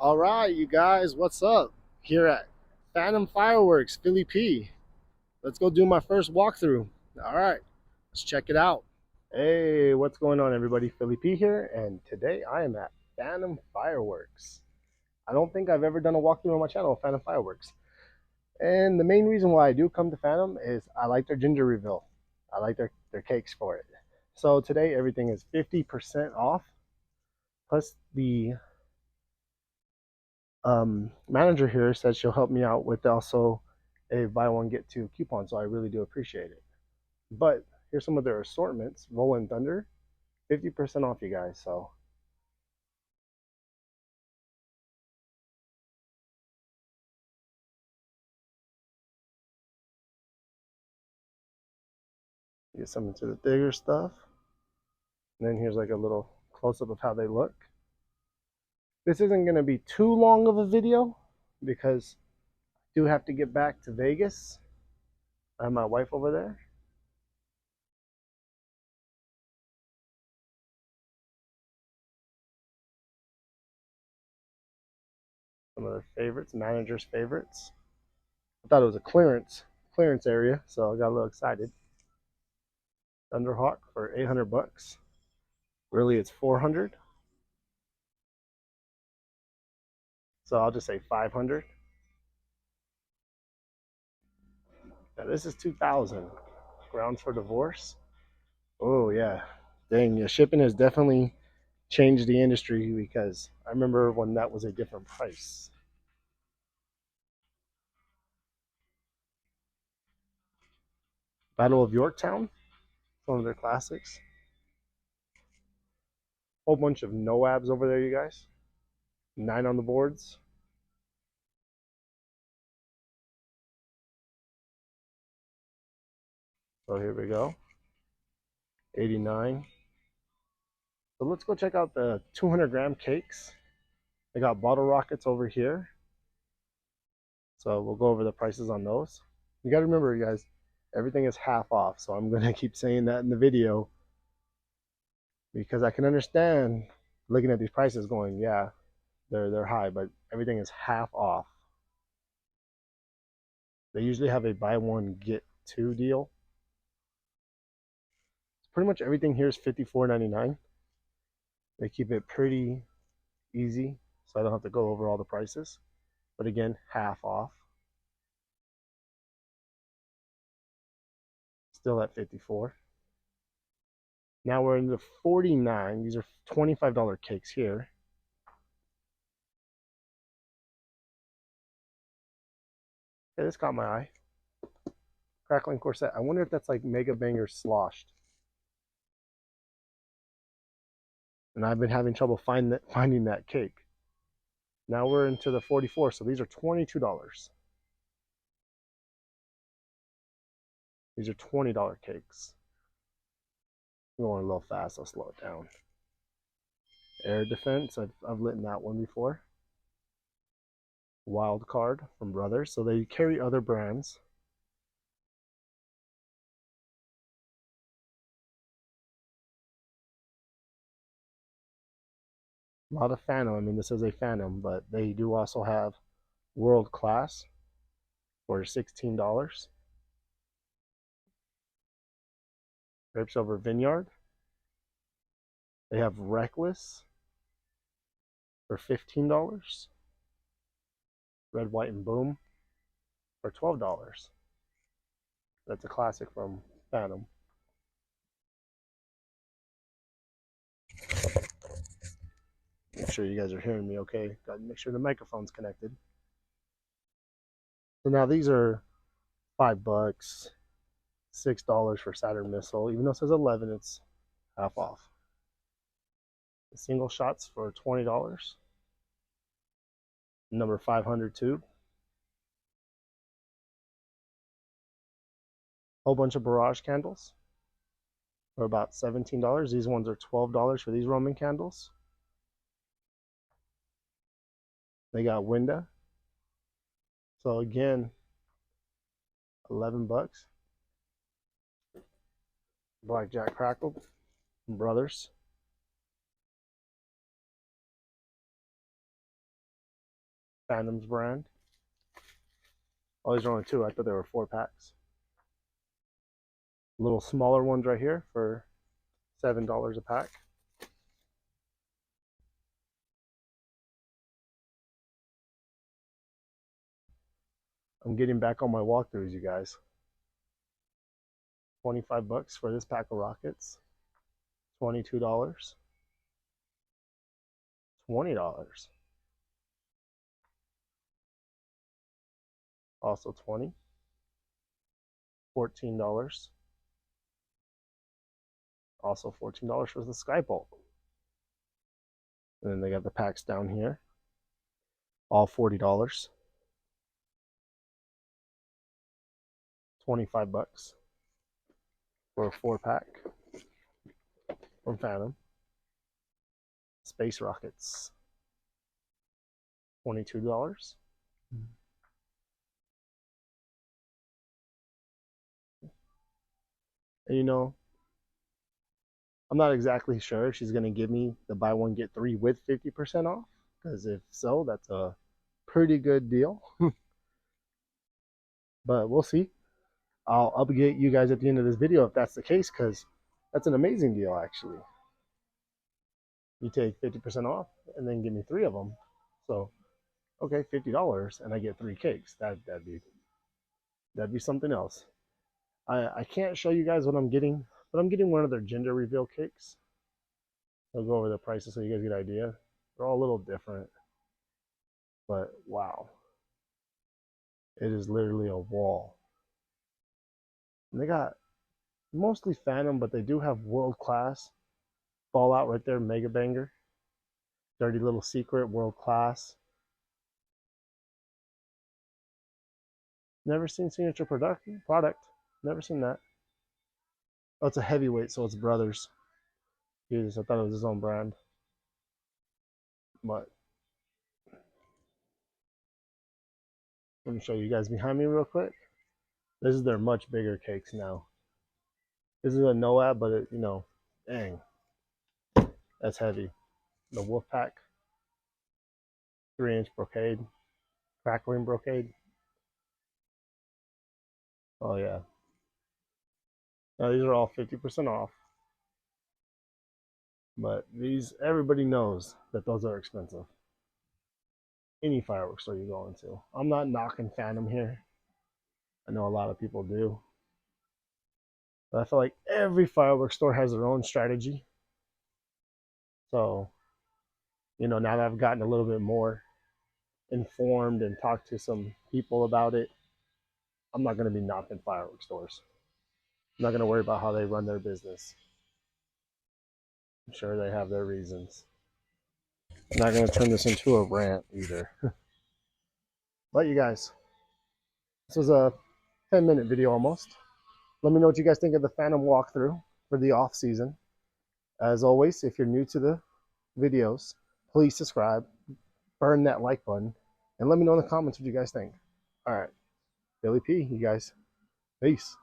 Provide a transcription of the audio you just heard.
All right, you guys, what's up? Here at Phantom Fireworks, Philly P. Let's go do my first walkthrough. All right, let's check it out. Hey, what's going on, everybody? Philly P here, and today I am at Phantom Fireworks. I don't think I've ever done a walkthrough on my channel of Phantom Fireworks. And the main reason why I do come to Phantom is I like their ginger reveal. I like their cakes for it. So today everything is 50% off, plus the manager here said she'll help me out with also a buy one get two coupon, so I really do appreciate it. But here's some of their assortments. Rolling Thunder, 50% off, you guys. So get some into the bigger stuff, and then here's like a little close-up of how they look. This isn't going to be too long of a video because I do have to get back to Vegas. I have my wife over there. Some of their favorites, manager's favorites. I thought it was a clearance area, so I got a little excited. Thunderhawk for 800 bucks. Really, it's 400. So I'll just say 500. Now this is 2000. Grounds for Divorce. Oh yeah, dang, yeah, shipping has definitely changed the industry because I remember when that was a different price. Battle of Yorktown, one of their classics. Whole bunch of Noabs over there, you guys. 9 on the boards. So here we go. 89. So let's go check out the 200-gram cakes. They got bottle rockets over here. So we'll go over the prices on those. You got to remember, you guys, everything is half off. So I'm going to keep saying that in the video because I can understand looking at these prices going, yeah, they're high, but everything is half off. They usually have a buy one get two deal. Pretty much everything here is $54.99. They keep it pretty easy, so I don't have to go over all the prices. But again, half off. Still at 54. Now we're in the 49. These are $25 cakes here. Okay, this caught my eye. Crackling Corset. I wonder if that's like Mega Banger sloshed. And I've been having trouble finding that cake. Now we're into the 44, so these are $22. These are $20 cakes. I'm going a little fast, I'll slow it down. Air Defense, I've lit in that one before. Wild Card from Brothers, so they carry other brands. A lot of Phantom. I mean, this is a Phantom, but they do also have World Class for $16. Grapes Over Vineyard. They have Reckless for $15. Red, White, and Boom for $12. That's a classic from Phantom. Make sure you guys are hearing me okay. Got to make sure the microphone's connected. So now these are $5, $6 for Saturn Missile. Even though it says 11, it's half off. The single shots for $20. Number 500 tube. Whole bunch of barrage candles for about $17. These ones are $12 for these Roman candles. They got Winda. So again, 11 bucks. Blackjack Crackle from Brothers. Phantom's brand. Oh, these are only 2. I thought there were 4 packs. Little smaller ones right here for $7 a pack. I'm getting back on my walkthroughs, you guys. 25 bucks for this pack of rockets. $22. $20. Also 20. $14. Also $14 for the Skybolt. And then they got the packs down here. All $40. 25 bucks for a 4-pack from Phantom. Space rockets. $22. And you know, I'm not exactly sure she's going to give me the buy one get 3 with 50% off, because if so, that's a pretty good deal. But we'll see. I'll update you guys at the end of this video if that's the case, because that's an amazing deal actually. You take 50% off and then give me 3 of them. So okay, $50 and I get 3 cakes. That'd be something else. I can't show you guys what I'm getting, but I'm getting one of their gender reveal cakes. I'll go over the prices so you guys get an idea. They're all a little different, but wow, it is literally a wall. And they got mostly Phantom, but they do have World Class, Fallout right there, Mega Banger, Dirty Little Secret, World Class. Never seen Signature product. Never seen that. Oh, it's a heavyweight, so it's Brothers. Jesus, I thought it was his own brand. But let me show you guys behind me real quick. This is their much bigger cakes now. This is a NOAB, but it, you know, dang, that's heavy. The Wolfpack, 3-inch brocade, crackling brocade. Oh yeah. Now these are all 50% off. But these, everybody knows that those are expensive. Any fireworks store you go into. I'm not knocking Phantom here. I know a lot of people do. But I feel like every fireworks store has their own strategy. So, you know, now that I've gotten a little bit more informed and talked to some people about it, I'm not going to be knocking fireworks stores. I'm not going to worry about how they run their business. I'm sure they have their reasons. I'm not going to turn this into a rant either. But you guys, this was a 10-minute video almost. Let me know what you guys think of the Phantom walkthrough for the off season. As always, if you're new to the videos, please subscribe, burn that like button, and let me know in the comments what you guys think. All right, Philly P, you guys. Peace.